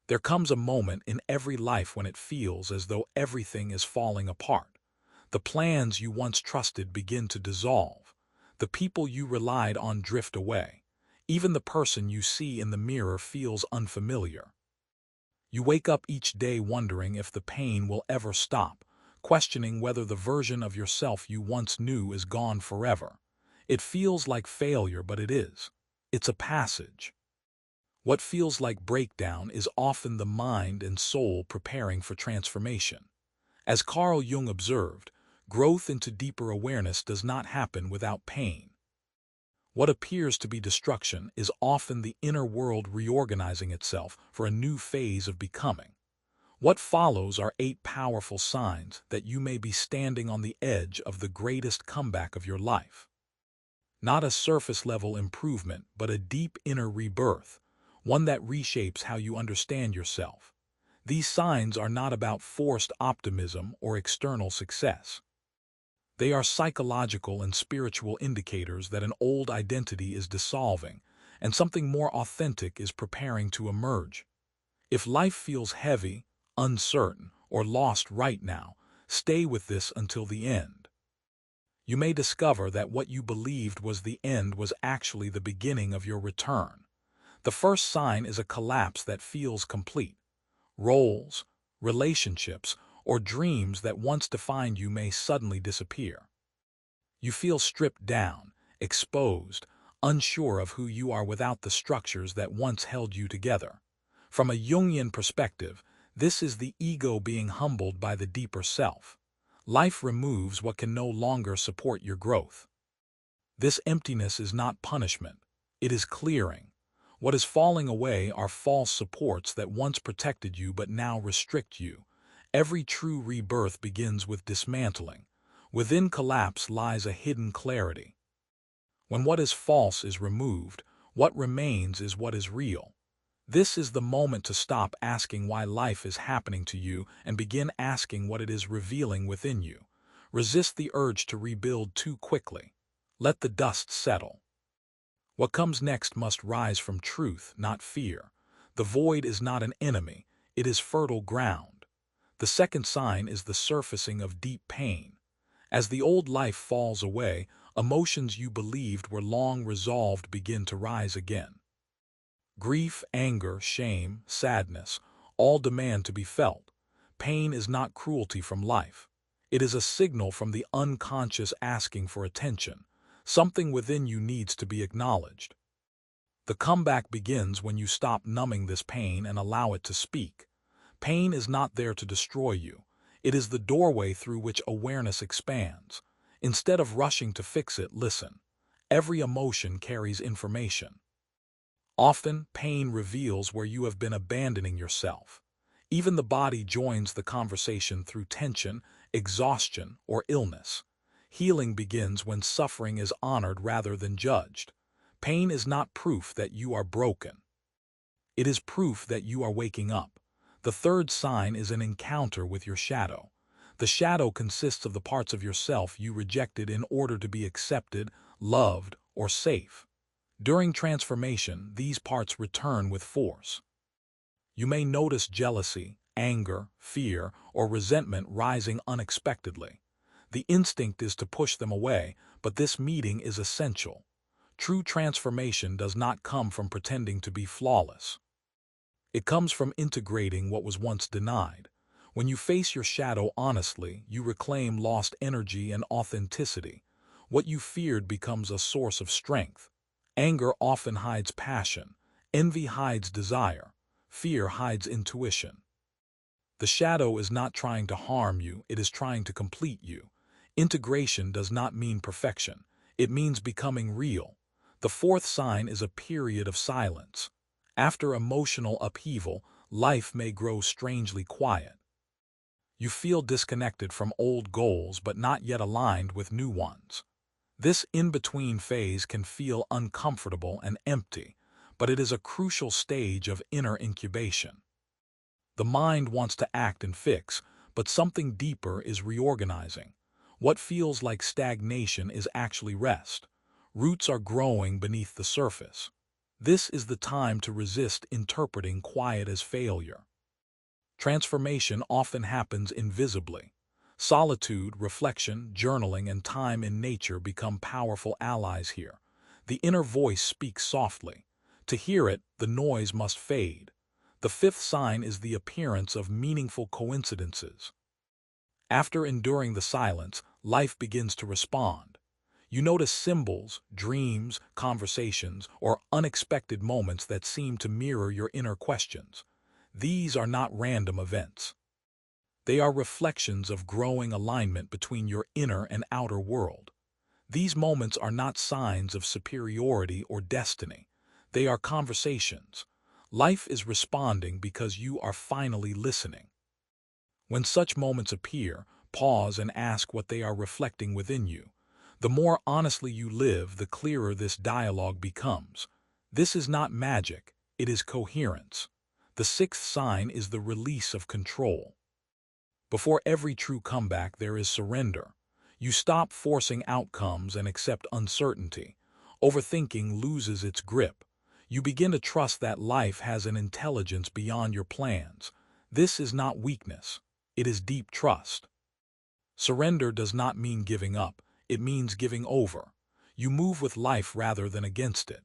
There comes a moment in every life when it feels as though everything is falling apart. The plans you once trusted begin to dissolve. The people you relied on drift away. Even the person you see in the mirror feels unfamiliar. You wake up each day wondering if the pain will ever stop, questioning whether the version of yourself you once knew is gone forever. It feels like failure, but it is. It's a passage. What feels like breakdown is often the mind and soul preparing for transformation. As Carl Jung observed, growth into deeper awareness does not happen without pain. What appears to be destruction is often the inner world reorganizing itself for a new phase of becoming. What follows are 8 powerful signs that you may be standing on the edge of the greatest comeback of your life. Not a surface-level improvement, but a deep inner rebirth, one that reshapes how you understand yourself. These signs are not about forced optimism or external success. They are psychological and spiritual indicators that an old identity is dissolving and something more authentic is preparing to emerge. If life feels heavy, uncertain, or lost right now, stay with this until the end. You may discover that what you believed was the end was actually the beginning of your return. The first sign is a collapse that feels complete. Roles, relationships, or dreams that once defined you may suddenly disappear. You feel stripped down, exposed, unsure of who you are without the structures that once held you together. From a Jungian perspective, this is the ego being humbled by the deeper self. Life removes what can no longer support your growth. This emptiness is not punishment, it is clearing. What is falling away are false supports that once protected you but now restrict you. Every true rebirth begins with dismantling. Within collapse lies a hidden clarity. When what is false is removed, what remains is what is real. This is the moment to stop asking why life is happening to you and begin asking what it is revealing within you. Resist the urge to rebuild too quickly. Let the dust settle. What comes next must rise from truth, not fear. The void is not an enemy, it is fertile ground. The second sign is the surfacing of deep pain. As the old life falls away, emotions you believed were long resolved begin to rise again. Grief, anger, shame, sadness, all demand to be felt. Pain is not cruelty from life. It is a signal from the unconscious asking for attention. Something within you needs to be acknowledged. The comeback begins when you stop numbing this pain and allow it to speak. Pain is not there to destroy you. It is the doorway through which awareness expands. Instead of rushing to fix it, listen. Every emotion carries information. Often, pain reveals where you have been abandoning yourself. Even the body joins the conversation through tension, exhaustion, or illness. Healing begins when suffering is honored rather than judged. Pain is not proof that you are broken. It is proof that you are waking up. The third sign is an encounter with your shadow. The shadow consists of the parts of yourself you rejected in order to be accepted, loved, or safe. During transformation, these parts return with force. You may notice jealousy, anger, fear, or resentment rising unexpectedly. The instinct is to push them away, but this meeting is essential. True transformation does not come from pretending to be flawless. It comes from integrating what was once denied. When you face your shadow honestly, you reclaim lost energy and authenticity. What you feared becomes a source of strength. Anger often hides passion. Envy hides desire. Fear hides intuition. The shadow is not trying to harm you, it is trying to complete you. Integration does not mean perfection. It means becoming real. The fourth sign is a period of silence. After emotional upheaval, life may grow strangely quiet. You feel disconnected from old goals but not yet aligned with new ones. This in-between phase can feel uncomfortable and empty, but it is a crucial stage of inner incubation. The mind wants to act and fix, but something deeper is reorganizing. What feels like stagnation is actually rest. Roots are growing beneath the surface. This is the time to resist interpreting quiet as failure. Transformation often happens invisibly. Solitude, reflection, journaling, and time in nature become powerful allies here. The inner voice speaks softly. To hear it, the noise must fade. The fifth sign is the appearance of meaningful coincidences. After enduring the silence, life begins to respond. You notice symbols, dreams, conversations, or unexpected moments that seem to mirror your inner questions. These are not random events. They are reflections of growing alignment between your inner and outer world. These moments are not signs of superiority or destiny. They are conversations. Life is responding because you are finally listening. When such moments appear, pause and ask what they are reflecting within you. The more honestly you live, the clearer this dialogue becomes. This is not magic, it is coherence. The sixth sign is the release of control. Before every true comeback, there is surrender. You stop forcing outcomes and accept uncertainty. Overthinking loses its grip. You begin to trust that life has an intelligence beyond your plans. This is not weakness. It is deep trust. Surrender does not mean giving up. It means giving over. You move with life rather than against it.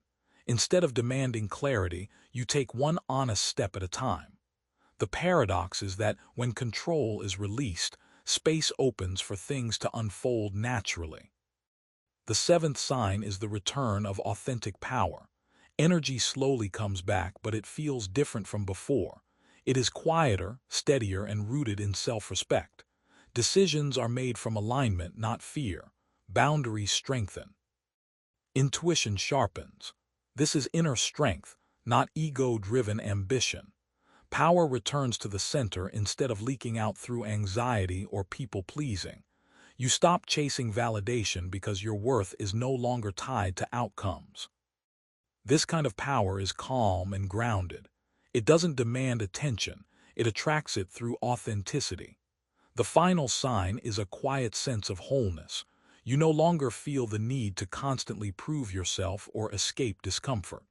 Instead of demanding clarity, you take one honest step at a time. The paradox is that when control is released, space opens for things to unfold naturally. The seventh sign is the return of authentic power. Energy slowly comes back, but it feels different from before. It is quieter, steadier, and rooted in self-respect. Decisions are made from alignment, not fear. Boundaries strengthen. Intuition sharpens. This is inner strength, not ego-driven ambition. Power returns to the center instead of leaking out through anxiety or people-pleasing. You stop chasing validation because your worth is no longer tied to outcomes. This kind of power is calm and grounded. It doesn't demand attention, it attracts it through authenticity. The final sign is a quiet sense of wholeness. You no longer feel the need to constantly prove yourself or escape discomfort.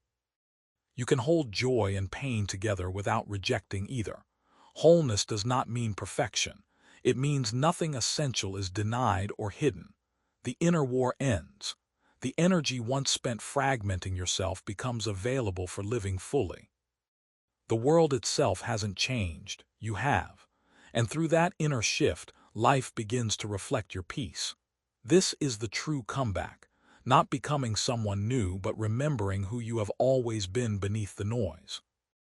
You can hold joy and pain together without rejecting either. Wholeness does not mean perfection. It means nothing essential is denied or hidden. The inner war ends. The energy once spent fragmenting yourself becomes available for living fully. The world itself hasn't changed, you have. And through that inner shift, life begins to reflect your peace. This is the true comeback, not becoming someone new but remembering who you have always been beneath the noise.